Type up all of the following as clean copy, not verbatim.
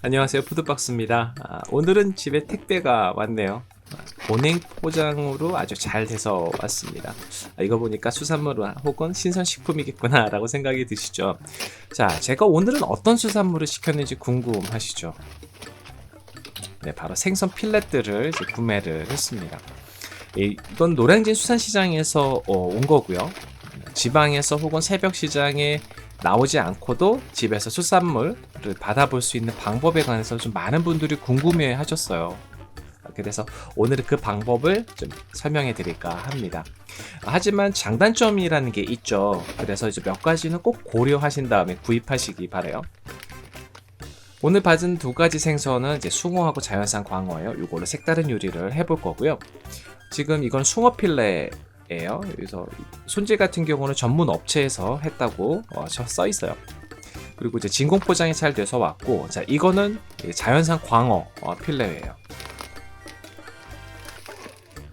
안녕하세요, 푸드박스입니다. 오늘은 집에 택배가 왔네요. 보냉 포장으로 아주 잘 돼서 왔습니다. 이거 보니까 수산물 혹은 신선식품이겠구나 라고 생각이 드시죠. 자, 제가 오늘은 어떤 수산물을 시켰는지 궁금하시죠? 네, 바로 생선 필렛들을 이제 구매를 했습니다. 이건 노량진 수산시장에서 온 거고요. 지방에서 혹은 새벽 시장에 나오지 않고도 집에서 수산물을 받아볼 수 있는 방법에 관해서 좀 많은 분들이 궁금해 하셨어요. 그래서 오늘은 그 방법을 좀 설명해 드릴까 합니다. 하지만 장단점이라는 게 있죠. 그래서 이제 몇 가지는 꼭 고려하신 다음에 구입하시기 바래요. 오늘 받은 두 가지 생선은 이제 숭어하고 자연산 광어예요. 이걸로 색다른 요리를 해볼 거고요. 지금 이건 숭어 필레예요. 그래서 손질 같은 경우는 전문 업체에서 했다고 써 있어요. 그리고 이제 진공 포장이 잘 돼서 왔고, 자, 이거는 자연산 광어 필레예요.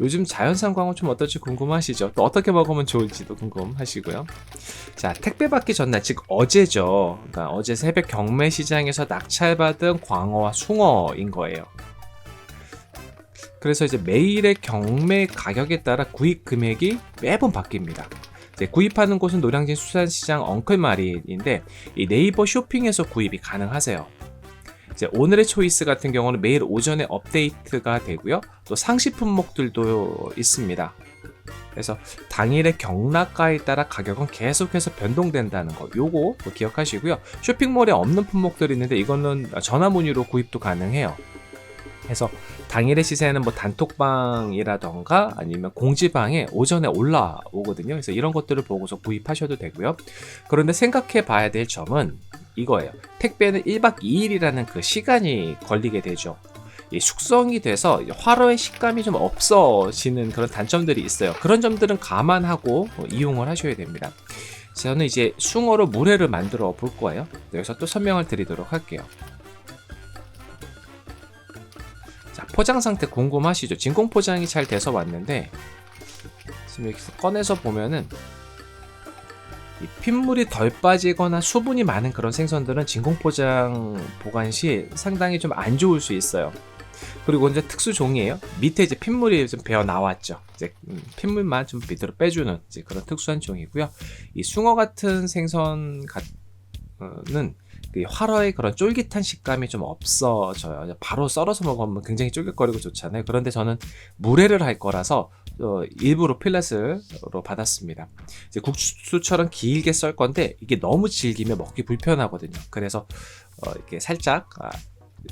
요즘 자연산 광어 좀 어떨지 궁금하시죠? 또 어떻게 먹으면 좋을지도 궁금하시고요. 자, 택배 받기 전날, 즉 어제죠. 그러니까 어제 새벽 경매 시장에서 낙찰받은 광어와 숭어인 거예요. 그래서 이제 매일의 경매 가격에 따라 구입 금액이 매번 바뀝니다. 이제 구입하는 곳은 노량진 수산시장 엉클마린인데 이 네이버 쇼핑에서 구입이 가능하세요. 이제 오늘의 초이스 같은 경우는 매일 오전에 업데이트가 되고요. 또 상시 품목들도 있습니다. 그래서 당일의 경락가에 따라 가격은 계속해서 변동된다는 거, 요거 기억하시고요. 쇼핑몰에 없는 품목들이 있는데 이거는 전화 문의로 구입도 가능해요. 그래서 당일의 시세는 뭐 단톡방이라던가 아니면 공지방에 오전에 올라오거든요. 그래서 이런 것들을 보고서 구입하셔도 되고요. 그런데 생각해 봐야 될 점은 이거예요. 택배는 1박 2일이라는 그 시간이 걸리게 되죠. 이 숙성이 돼서 화로의 식감이 좀 없어지는 그런 단점들이 있어요. 그런 점들은 감안하고 이용을 하셔야 됩니다. 저는 이제 숭어로 물회를 만들어 볼 거예요. 여기서 또 설명을 드리도록 할게요. 자, 포장 상태 궁금하시죠? 진공 포장이 잘 돼서 왔는데 지금 여기서 꺼내서 보면은 이 핏물이 덜 빠지거나 수분이 많은 그런 생선들은 진공 포장 보관 시 상당히 좀 안 좋을 수 있어요. 그리고 이제 특수 종이에요. 밑에 이제 핏물이 좀 배어 나왔죠. 이제 핏물만 좀 밑으로 빼주는 이제 그런 특수한 종이고요. 이 숭어 같은 생선은 그 활어의 그런 쫄깃한 식감이 좀 없어져요. 바로 썰어서 먹으면 굉장히 쫄깃거리고 좋잖아요. 그런데 저는 물회를 할 거라서 일부러 필렛으로 받았습니다. 이제 국수처럼 길게 썰 건데 이게 너무 질기면 먹기 불편하거든요. 그래서 이렇게 살짝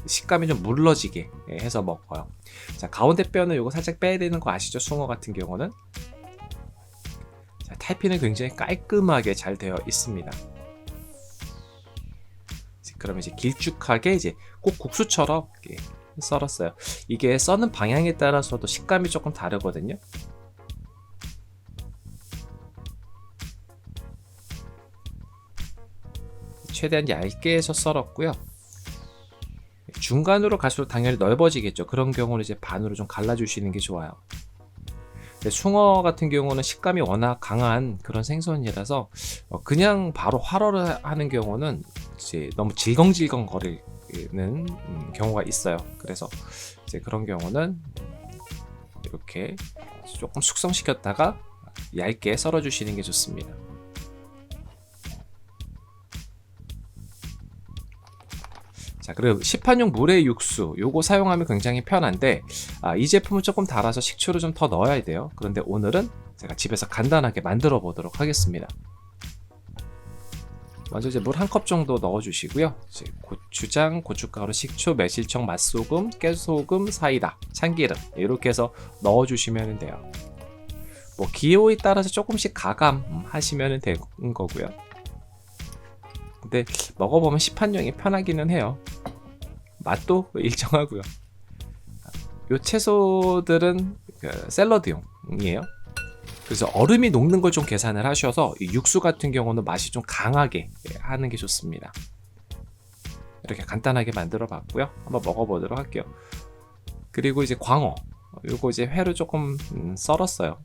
식감이 좀 물러지게 해서 먹어요. 자, 가운데 뼈는 이거 살짝 빼야 되는 거 아시죠? 숭어 같은 경우는. 자, 탈피는 굉장히 깔끔하게 잘 되어 있습니다. 그러면 이제 길쭉하게 이제 꼭 국수처럼 이렇게 썰었어요. 이게 써는 방향에 따라서도 식감이 조금 다르거든요. 최대한 얇게 해서 썰었고요. 중간으로 갈수록 당연히 넓어지겠죠. 그런 경우는 이제 반으로 좀 갈라주시는 게 좋아요. 숭어 같은 경우는 식감이 워낙 강한 그런 생선이라서 그냥 바로 활어를 하는 경우는 이제 너무 질겅질겅 거리는 경우가 있어요. 그래서 이제 그런 경우는 이렇게 조금 숙성시켰다가 얇게 썰어 주시는 게 좋습니다. 자, 그리고 시판용 물회 육수 요거 사용하면 굉장히 편한데 이 제품은 조금 달아서 식초를 좀 더 넣어야 돼요. 그런데 오늘은 제가 집에서 간단하게 만들어 보도록 하겠습니다. 먼저 이제 물 1컵 정도 넣어 주시고요. 이제 고추장, 고춧가루, 식초, 매실청, 맛소금, 깨소금, 사이다, 참기름 이렇게 해서 넣어 주시면 돼요. 뭐 기호에 따라서 조금씩 가감하시면 되는 거고요. 근데 먹어보면 시판용이 편하기는 해요. 맛도 일정하고요. 요 채소들은 샐러드용이에요. 그래서 얼음이 녹는 걸 좀 계산을 하셔서 이 육수 같은 경우는 맛이 좀 강하게 하는 게 좋습니다. 이렇게 간단하게 만들어 봤고요. 한번 먹어보도록 할게요. 그리고 이제 광어, 요거 이제 회를 조금 썰었어요.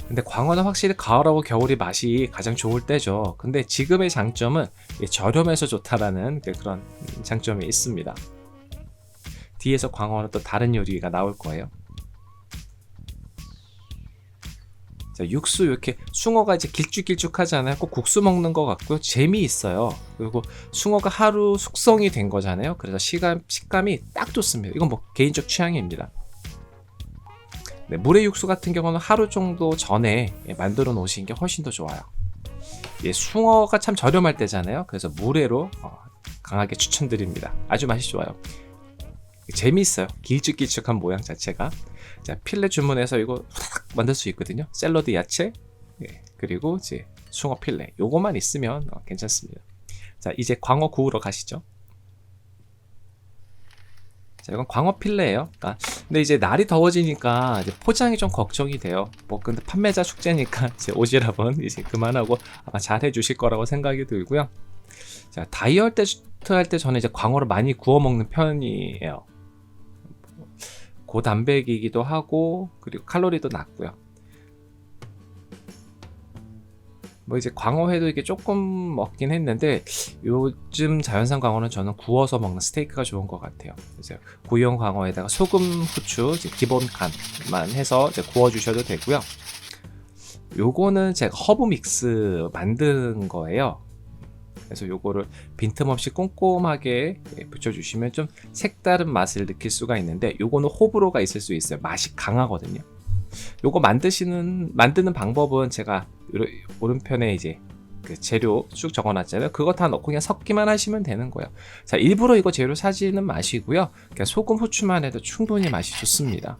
근데 광어는 확실히 가을하고 겨울이 맛이 가장 좋을 때죠. 근데 지금의 장점은 저렴해서 좋다라는 그런 장점이 있습니다. 뒤에서 광어는 또 다른 요리가 나올 거예요. 자, 육수 이렇게 숭어가 이제 길쭉길쭉하잖아요. 꼭 국수 먹는 것 같고요. 재미있어요. 그리고 숭어가 하루 숙성이 된 거잖아요. 그래서 식감이 딱 좋습니다. 이건 뭐 개인적 취향입니다. 네, 물의 육수 같은 경우는 하루 정도 전에 만들어 놓으신 게 훨씬 더 좋아요. 숭어가 참 저렴할 때잖아요. 그래서 물회로 강하게 추천드립니다. 아주 맛이 좋아요. 재미있어요. 길쭉길쭉한 모양 자체가. 자, 필레 주문해서 이거 후다닥 만들 수 있거든요. 샐러드 야채, 그리고 이제 숭어 필레. 요거만 있으면 괜찮습니다. 자, 이제 광어 구우러 가시죠. 자, 이건 광어 필레예요. 근데 이제 날이 더워지니까 이제 포장이 좀 걱정이 돼요. 뭐 근데 판매자 숙제니까 이제 오시라면 이제 그만하고 아마 잘 해주실 거라고 생각이 들고요. 자, 다이어트 할 때 저는 이제 광어를 많이 구워 먹는 편이에요. 고단백이기도 하고 그리고 칼로리도 낮고요. 뭐 이제 광어회도 이게 조금 먹긴 했는데 요즘 자연산 광어는 저는 구워서 먹는 스테이크가 좋은 것 같아요. 이제 구이용 광어에다가 소금, 후추, 이제 기본 간만 해서 이제 구워 주셔도 되고요. 요거는 제가 허브 믹스 만든 거예요. 그래서 요거를 빈틈없이 꼼꼼하게 붙여주시면 좀 색다른 맛을 느낄 수가 있는데, 요거는 호불호가 있을 수 있어요. 맛이 강하거든요. 요거 만드는 방법은 제가 오른편에 이제 그 재료 쭉 적어놨잖아요. 그거 다 넣고 그냥 섞기만 하시면 되는 거예요. 자, 일부러 이거 재료 사지는 마시고요. 그냥 소금, 후추만 해도 충분히 맛이 좋습니다.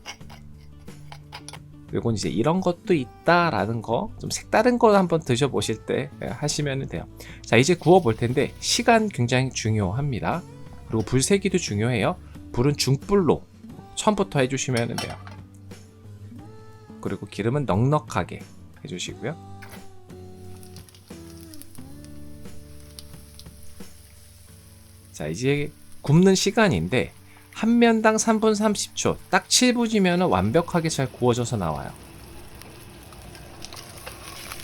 요건 이제 이런 것도 있다라는 거, 좀 색다른 거 한번 드셔보실 때 하시면 돼요. 자, 이제 구워 볼 텐데 시간 굉장히 중요합니다. 그리고 불 세기도 중요해요. 불은 중불로 처음부터 해주시면 돼요. 그리고 기름은 넉넉하게 해주시고요. 자, 이제 굽는 시간인데 한 면당 3분 30초, 딱 7분이면 완벽하게 잘 구워져서 나와요.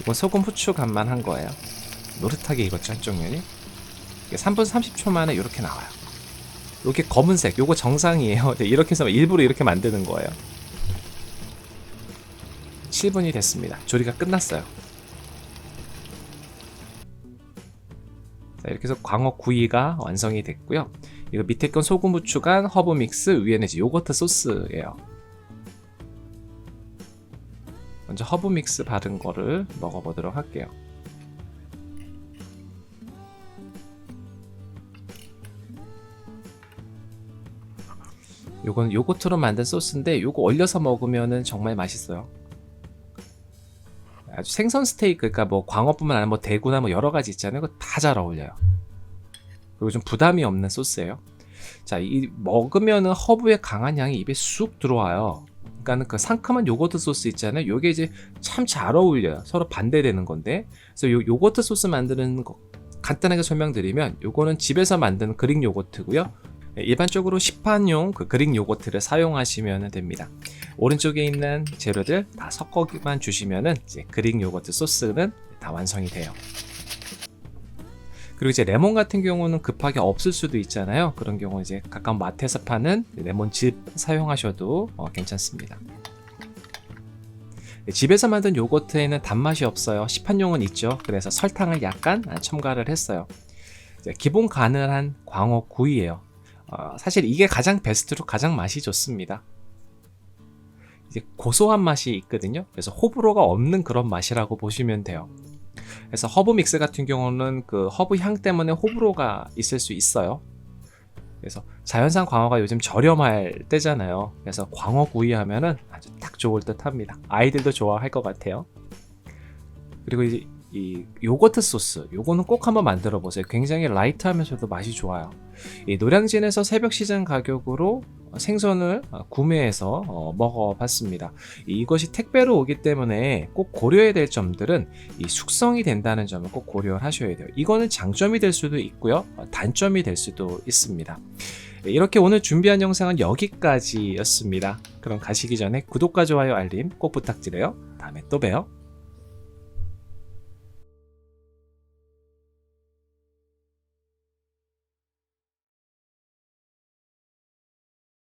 이건 소금 후추 간만 한 거예요. 노릇하게 익었죠, 한쪽 면이. 3분 30초 만에 이렇게 나와요. 이렇게 검은색, 요거 정상이에요. 이렇게 해서 일부러 이렇게 만드는 거예요. 7분이 됐습니다. 조리가 끝났어요. 자, 이렇게 해서 광어 구이가 완성이 됐고요. 이거 밑에 건 소금, 후추 간, 허브 믹스, 위에는 이제 요거트 소스예요. 먼저 허브 믹스 바른 거를 먹어보도록 할게요. 요건 요거트로 만든 소스인데 요거 얼려서 먹으면은 정말 맛있어요. 아주 생선 스테이크, 그러니까 뭐 광어뿐만 아니라 뭐 대구나 뭐 여러 가지 있잖아요. 그거 다 잘 어울려요. 그리고 좀 부담이 없는 소스예요. 자, 이 먹으면은 허브의 강한 향이 입에 쑥 들어와요. 그러니까는 그 상큼한 요거트 소스 있잖아요. 요게 이제 참 잘 어울려요. 서로 반대되는 건데. 그래서 요 요거트 소스 만드는 거 간단하게 설명드리면, 요거는 집에서 만드는 그릭 요거트고요. 일반적으로 시판용 그 그릭 요거트를 사용하시면 됩니다. 오른쪽에 있는 재료들 다 섞어만 주시면은 이제 그릭 요거트 소스는 다 완성이 돼요. 그리고 이제 레몬 같은 경우는 급하게 없을 수도 있잖아요. 그런 경우 이제 가까운 마트에서 파는 레몬즙 사용하셔도 괜찮습니다. 집에서 만든 요거트에는 단맛이 없어요. 시판용은 있죠. 그래서 설탕을 약간 첨가를 했어요. 기본 간을 한 광어 구이예요. 사실 이게 가장 베스트로 가장 맛이 좋습니다. 이제 고소한 맛이 있거든요. 그래서 호불호가 없는 그런 맛이라고 보시면 돼요. 그래서 허브 믹스 같은 경우는 그 허브 향 때문에 호불호가 있을 수 있어요. 그래서 자연산 광어가 요즘 저렴할 때잖아요. 그래서 광어 구이 하면은 아주 딱 좋을 듯 합니다. 아이들도 좋아할 것 같아요. 그리고 이제 이 요거트 소스, 요거는 꼭 한번 만들어 보세요. 굉장히 라이트하면서도 맛이 좋아요. 이 노량진에서 새벽 시장 가격으로 생선을 구매해서 먹어봤습니다. 이것이 택배로 오기 때문에 꼭 고려해야 될 점들은 이 숙성이 된다는 점을 꼭 고려하셔야 돼요. 이거는 장점이 될 수도 있고요, 단점이 될 수도 있습니다. 이렇게 오늘 준비한 영상은 여기까지였습니다. 그럼 가시기 전에 구독과 좋아요, 알림 꼭 부탁드려요. 다음에 또 봬요.